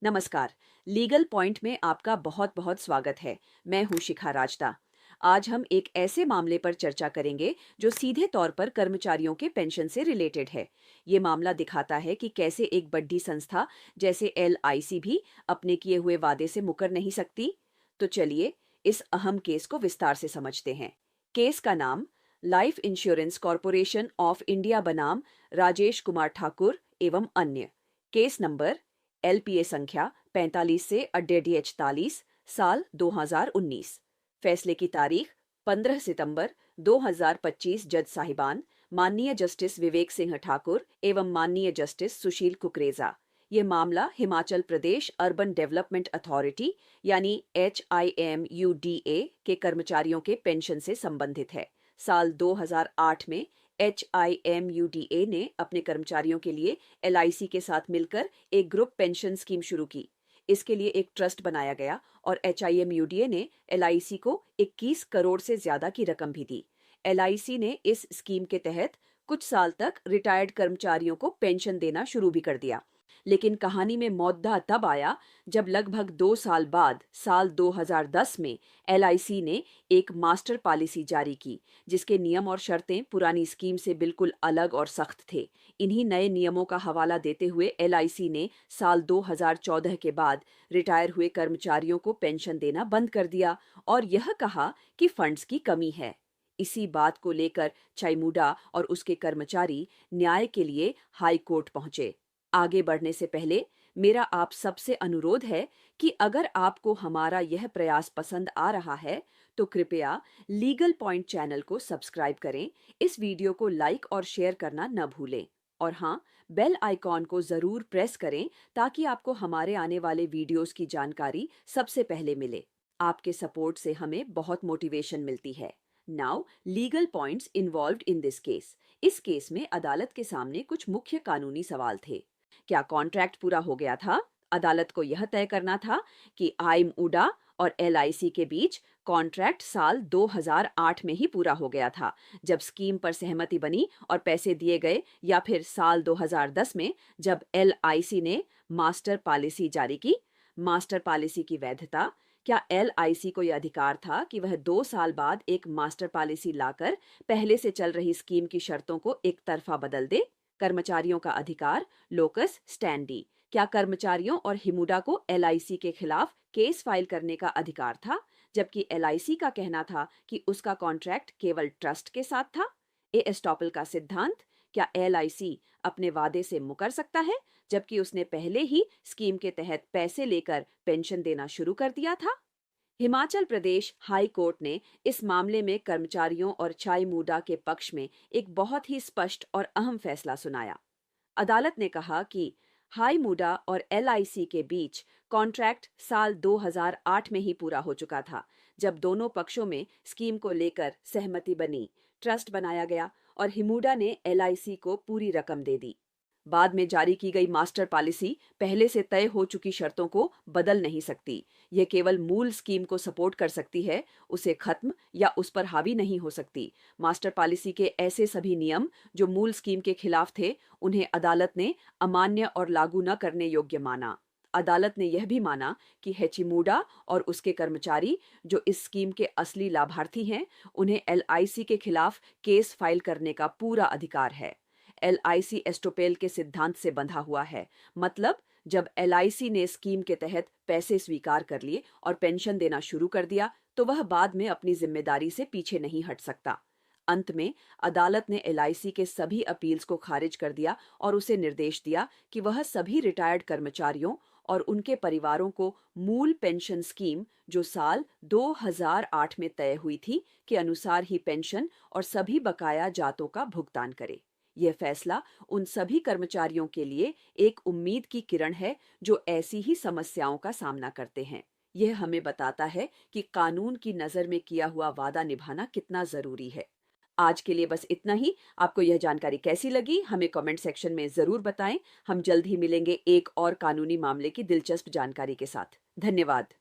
नमस्कार। Legal point में आपका बहुत बहुत स्वागत है। मैं हूं शिखा राजदा। आज हम एक ऐसे मामले पर चर्चा करेंगे जो सीधे तौर पर कर्मचारियों के पेंशन से रिलेटेड है। ये मामला दिखाता है कि कैसे एक बड़ी संस्था जैसे LIC भी अपने किए हुए वादे से मुकर नहीं सकती। तो चलिए इस अहम केस को विस्तार से समझते हैं। केस का नाम life insurance corporation of India बनाम राजेश कुमार ठाकुर एवं अन्य। केस नंबर LPA संख्या 45 से अड्डेडी 44 साल 2019। फैसले की तारीख 15 सितंबर 2025। जज साहिबान माननीय जस्टिस विवेक सिंह ठाकुर एवं माननीय जस्टिस सुशील कुकरेजा। ये मामला Himachal Pradesh urban development authority यानी HIMUDA के कर्मचारियों के पेंशन से संबंधित है। साल 2008 में HIMUDA ने अपने कर्मचारियों के लिए LIC के साथ मिलकर एक ग्रुप पेंशन स्कीम शुरू की। इसके लिए एक ट्रस्ट बनाया गया और HIMUDA ने LIC को 21 करोड़ से ज्यादा की रकम भी दी। LIC ने इस स्कीम के तहत कुछ साल तक रिटायर्ड कर्मचारियों को पेंशन देना शुरू भी कर दिया। लेकिन कहानी में मौद्दा तब आया जब लगभग 2 साल बाद साल 2010 में LIC ने एक मास्टर पॉलिसी जारी की, जिसके नियम और शर्तें पुरानी स्कीम से बिल्कुल अलग और सख्त थे। इन्हीं नए नियमों का हवाला देते हुए LIC ने साल 2014 के बाद रिटायर हुए कर्मचारियों को पेंशन देना बंद कर दिया और यह कहा कि फंड्स की कमी है। इसी बात को लेकर चाईमुडा और उसके कर्मचारी न्याय के लिए हाई कोर्ट पहुंचे। आगे बढ़ने से पहले मेरा आप सबसे अनुरोध है कि अगर आपको हमारा यह प्रयास पसंद आ रहा है तो कृपया लीगल पॉइंट चैनल को सब्सक्राइब करें, इस वीडियो को लाइक और शेयर करना न भूलें और हाँ, बेल आइकॉन को जरूर प्रेस करें ताकि आपको हमारे आने वाले वीडियोस की जानकारी सबसे पहले मिले। आपके सपोर्ट से हमें बहुत मोटिवेशन मिलती है। Now legal points involved in this case. इस केस में अदालत के सामने कुछ मुख्य कानूनी सवाल थे। क्या कॉन्ट्रैक्ट पूरा हो गया था? अदालत को यह तय करना था कि IMUDA और LIC के बीच कॉन्ट्रैक्ट साल 2008 में ही पूरा हो गया था, जब स्कीम पर सहमति बनी और पैसे दिए गए, या फिर साल 2010 में जब LIC ने मास्टर पॉलिसी जारी की। मास्टर पॉलिसी की वैधता। क्या LIC को यह अधिकार था कि वह 2 साल बाद एक मास्टर पॉलिसी लाकर पहले से चल रही स्कीम की शर्तों को एक तरफा बदल दे? कर्मचारियों का अधिकार। Locus standi. क्या कर्मचारियों और हिमुडा को LIC के खिलाफ केस फाइल करने का अधिकार था, जबकि LIC का कहना था कि उसका कॉन्ट्रैक्ट केवल ट्रस्ट के साथ था? एस्टॉपल का सिद्धांत। क्या LIC अपने वादे से मुकर सकता है, जबकि उसने पहले ही स्कीम के तहत पैसे लेकर पेंशन देना शुरू कर दिया था? हिमाचल प्रदेश हाई कोर्ट ने इस मामले में कर्मचारियों और चाईमुडा के पक्ष में एक बहुत ही स्पष्ट और अहम फैसला सुनाया। अदालत ने कहा कि हाईमुडा और LIC के बीच कॉन्ट्रैक्ट साल 2008 में ही पूरा हो चुका था, जब दोनों पक्षों में स्कीम को लेकर सहमति बनी, ट्रस्ट बनाया गया और हिमुडा ने LIC को पूरी रकम दे दी। बाद में जारी की गई मास्टर पॉलिसी पहले से तय हो चुकी शर्तों को बदल नहीं सकती। यह केवल मूल स्कीम को सपोर्ट कर सकती है, उसे खत्म या उस पर हावी नहीं हो सकती। मास्टर पॉलिसी के ऐसे सभी नियम जो मूल स्कीम के खिलाफ थे, उन्हें अदालत ने अमान्य और लागू न करने योग्य माना। अदालत ने यह भी माना कि हेचिमुडा और उसके कर्मचारी, जो इस स्कीम के असली लाभार्थी हैं, उन्हें LIC के खिलाफ केस फाइल करने का पूरा अधिकार है। LIC एस्टोपेल के सिद्धांत से बंधा हुआ है। मतलब जब LIC ने स्कीम के तहत पैसे स्वीकार कर लिए और पेंशन देना शुरू कर दिया, तो वह बाद में अपनी जिम्मेदारी से पीछे नहीं हट सकता। अंत में अदालत ने LIC के सभी अपील्स को खारिज कर दिया और उसे निर्देश दिया कि वह सभी रिटायर्ड कर्मचारियों और उनके परिवारों को मूल पेंशन स्कीम, जो साल 2008 में तय हुई थी, के अनुसार ही पेंशन और सभी बकाया जातों का भुगतान करे। यह फैसला उन सभी कर्मचारियों के लिए एक उम्मीद की किरण है जो ऐसी ही समस्याओं का सामना करते हैं। यह हमें बताता है कि कानून की नज़र में किया हुआ वादा निभाना कितना जरूरी है। आज के लिए बस इतना ही। आपको यह जानकारी कैसी लगी, हमें कमेंट सेक्शन में जरूर बताएं। हम जल्द ही मिलेंगे एक और कानूनी मामले की दिलचस्प जानकारी के साथ। धन्यवाद।